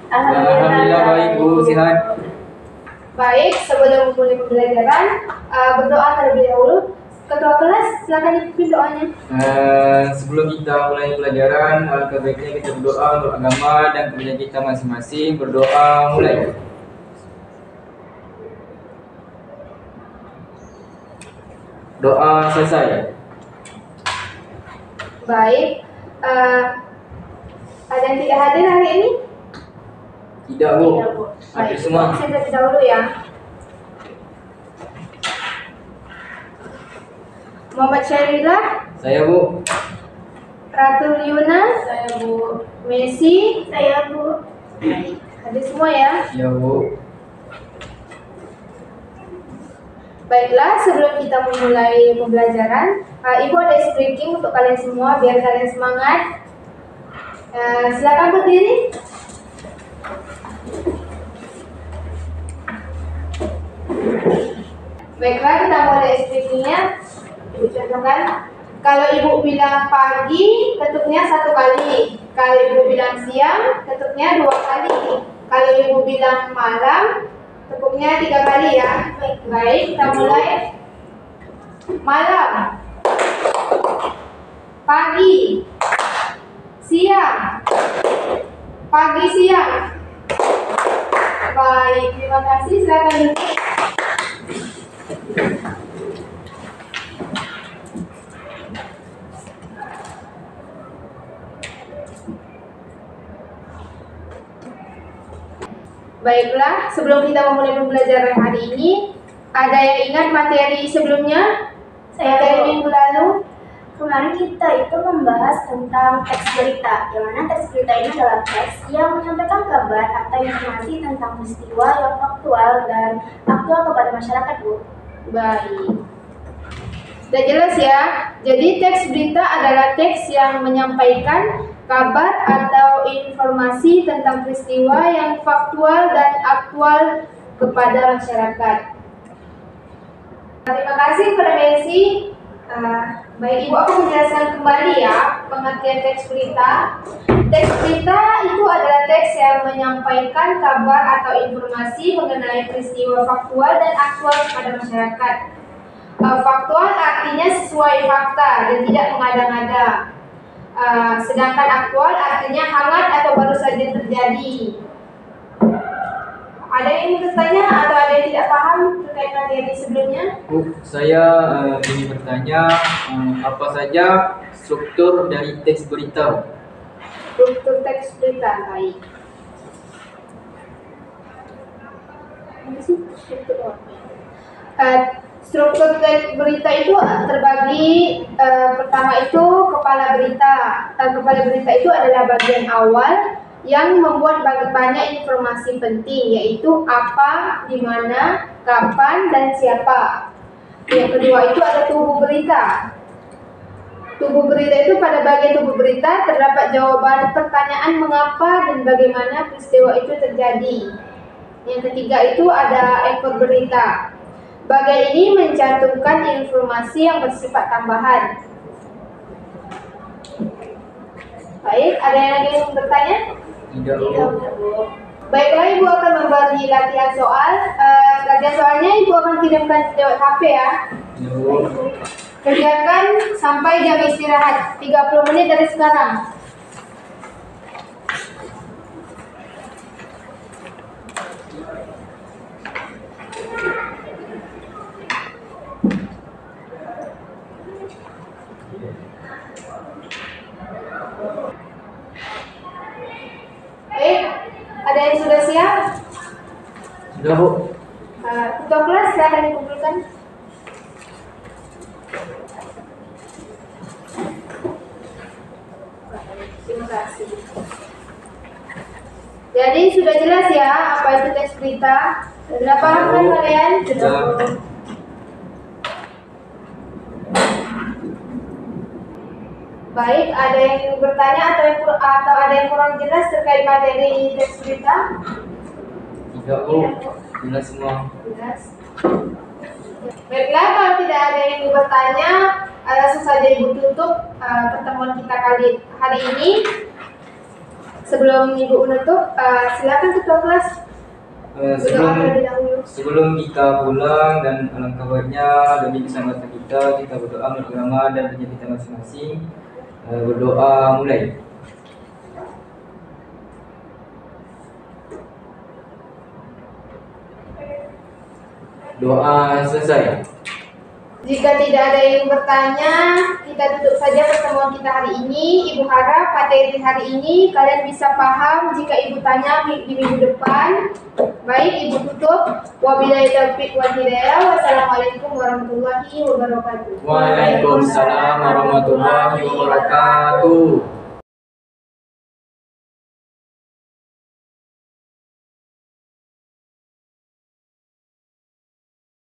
Alhamdulillah baik Bu, sehat. Baik, sebelum mulai pembelajaran, berdoa terlebih dahulu. Ketua kelas, silakan dipimpin doanya. Sebelum kita mulai pelajaran, alangkah baiknya kita berdoa untuk agama dan kepentingan kita masing-masing. Berdoa mulai. Doa selesai. Baik, ada yang tidak hadir hari ini? Tidak Bu, hadir Baik, semua. saya terlebih dahulu ya. Muhammad Syarilah. Saya Bu. Ratu Yuna. Saya Bu. Messi. Saya Bu. Baik, hadir semua ya. Ya Bu. Baiklah, sebelum kita memulai pembelajaran, Ibu ada speaking untuk kalian semua biar kalian semangat. Silakan berdiri. Baiklah, kita mulai speakingnya. Ibu contohkan, kalau Ibu bilang pagi, ketuknya 1 kali. Kalau Ibu bilang siang, ketuknya 2 kali. Kalau Ibu bilang malam, tekuknya 3 kali ya. Baik, kita mulai. Malam, pagi, siang, pagi, siang. Baik, terima kasih. Silakan duduk. Baiklah, sebelum kita memulai pembelajaran hari ini, ada yang ingat materi sebelumnya? Materi minggu lalu? Kemarin kita itu membahas tentang teks berita, yang mana teks berita ini adalah teks yang menyampaikan kabar atau informasi tentang peristiwa yang faktual dan aktual kepada masyarakat, Bu. Baik. Sudah jelas ya? Jadi teks berita adalah teks yang menyampaikan kabar atau informasi tentang peristiwa yang faktual dan aktual kepada masyarakat. Terima kasih kepada Messi. Baik, Ibu akan menjelaskan kembali ya pengertian teks berita. Teks berita itu adalah teks yang menyampaikan kabar atau informasi mengenai peristiwa faktual dan aktual kepada masyarakat. Faktual artinya sesuai fakta dan tidak mengada-ngada. Sedangkan aktual artinya hangat atau baru saja terjadi. Ada yang ingin bertanya atau ada yang tidak paham terkait materi sebelumnya? Bu, saya ingin bertanya apa saja struktur dari teks berita? Struktur teks berita, baik. Struktur teks berita itu terbagi, pertama itu kepala berita. Kepala berita itu adalah bagian awal yang membuat banyak informasi penting, yaitu apa, di mana, kapan, dan siapa. Yang kedua itu ada tubuh berita. Tubuh berita itu pada bagian tubuh berita terdapat jawaban pertanyaan mengapa dan bagaimana peristiwa itu terjadi. Yang ketiga itu ada ekor berita. Bagian ini mencantumkan informasi yang bersifat tambahan. Baik, ada yang lagi yang bertanya? Tidak Bu. Baiklah, Ibu akan memberi latihan soal. Latihan soalnya Ibu akan kirimkan lewat HP ya. Ya Bu. Kerjakan sampai jam istirahat 30 menit dari sekarang. Baik, ada yang sudah siap? Sudah Bu. Ketua kelas silakan dikumpulkan. Terima kasih. Jadi sudah jelas ya apa itu teks berita? Sudah paham kan kalian? Sudah. Baik, ada yang ingin bertanya atau ada yang kurang jelas terkait materi teks berita? Tidak Bu. Jelas semua. Jelas. Baiklah, kalau tidak ada yang ingin bertanya, langsung saja Ibu tutup pertemuan kita hari ini. Sebelum Ibu menutup, silakan ketua kelas berdoa terlebih dahulu. Sebelum kita pulang dan alangkah baiknya demi keselamatan kita berdoa menurut agama dan kerja kita masing-masing. Berdoa mulai. Doa selesai. Jika tidak ada yang bertanya, kita tutup saja pertemuan kita hari ini. Ibu harap materi hari ini kalian bisa paham. Jika Ibu tanya di minggu depan. Baik, Ibu tutup. Wabillahi taufiq wal hidayah. Wassalamualaikum warahmatullahi wabarakatuh. Waalaikumsalam warahmatullahi wabarakatuh.